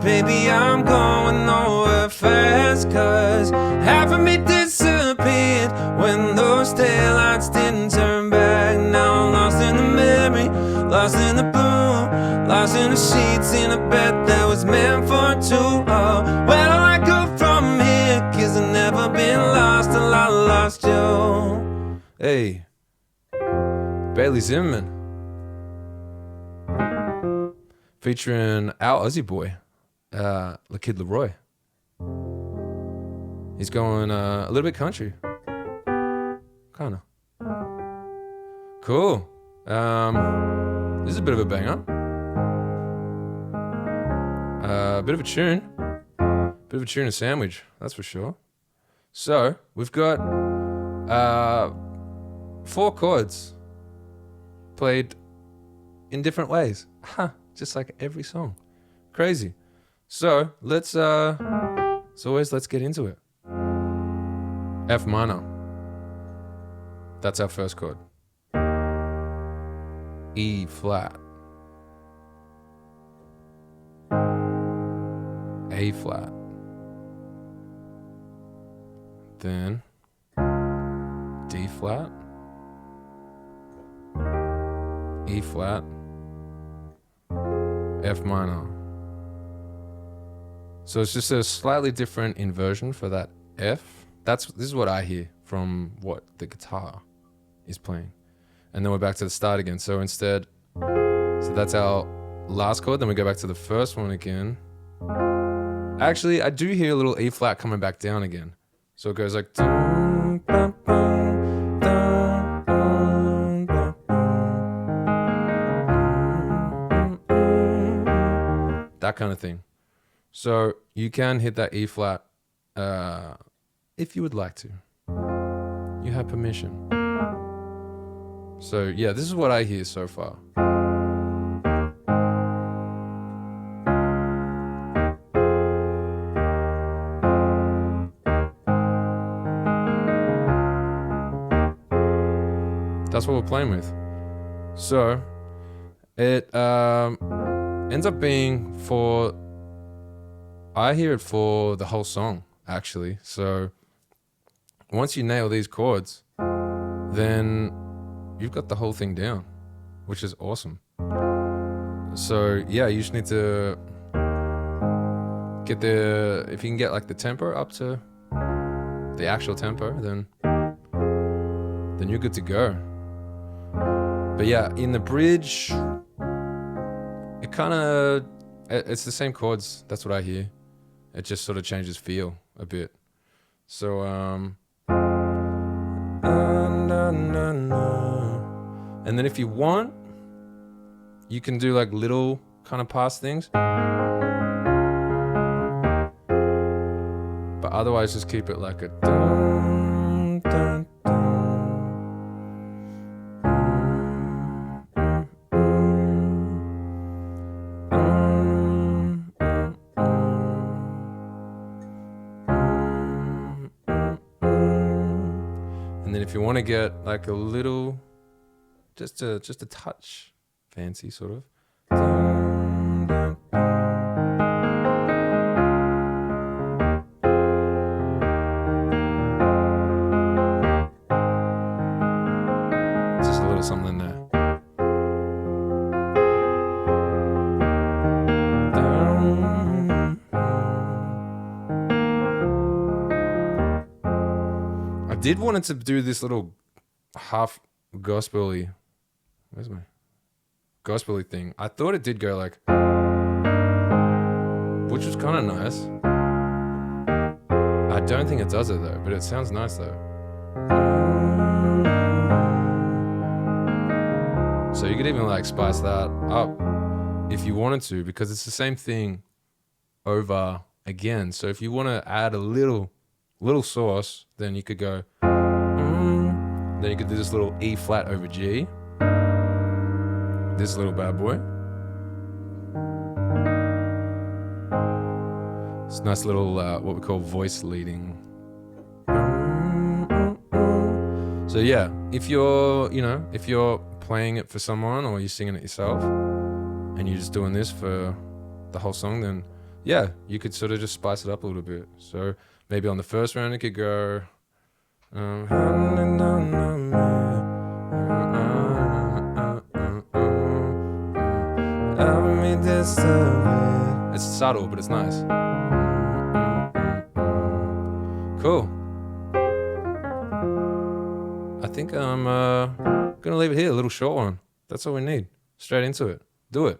Baby, I'm going nowhere fast, cause half of me disappeared when those taillights didn't turn back. Now I'm lost in the memory, lost in the blue, lost in the sheets in a bed that was meant for two. Oh, where do I go from here? Cause I've never been lost till I lost you. Hey, Bailey Zimmerman, featuring our Aussie boy, Kid LAROI. He's going a little bit country, kinda. Cool. This is a bit of a banger. A bit of a tune. Bit of a tune and sandwich, that's for sure. So, we've got 4 chords played in different ways. Just like every song. Crazy. So, let's get into it. F minor. That's our first chord. E flat. A flat. Then D flat. E flat. F minor. So it's just a slightly different inversion for that F. This is what I hear from what the guitar is playing. And then we're back to the start again. So instead, that's our last chord. Then we go back to the first one again. Actually, I do hear a little E flat coming back down again. So it goes like dum, bum, bum, dum, bum, bum, bum. That kind of thing. So you can hit that E flat if you would like to. You have permission. So yeah, this is what I hear so far. That's what we're playing with. So it ends up being for, I hear it for the whole song actually. So once you nail these chords, then you've got the whole thing down, which is awesome. So yeah, you just need to get if you can get like the tempo up to the actual tempo, then you're good to go. But yeah, in the bridge, it's the same chords. That's what I hear. It just sort of changes feel a bit. So, and then if you want, you can do like little kind of pass things. But otherwise, just keep it like a dun, dun, dun. And then if you want to get like a little, just a touch fancy sort of. Just a little something there. I did want to do this little half gospel-y, where's my gospel-y thing? I thought it did go like, which was kind of nice. I don't think it does it though, but it sounds nice though. So you could even like spice that up if you wanted to, because it's the same thing over again. So if you want to add a little sauce, then you could go, then you could do this little E flat over G. This little bad boy. It's a nice little, what we call voice leading. So yeah, if you're playing it for someone or you're singing it yourself and you're just doing this for the whole song, then yeah, you could sort of just spice it up a little bit. So maybe on the first round it could go. It's subtle, but it's nice. Cool. I think I'm gonna leave it here, a little short one. That's all we need. Straight into it. Do it.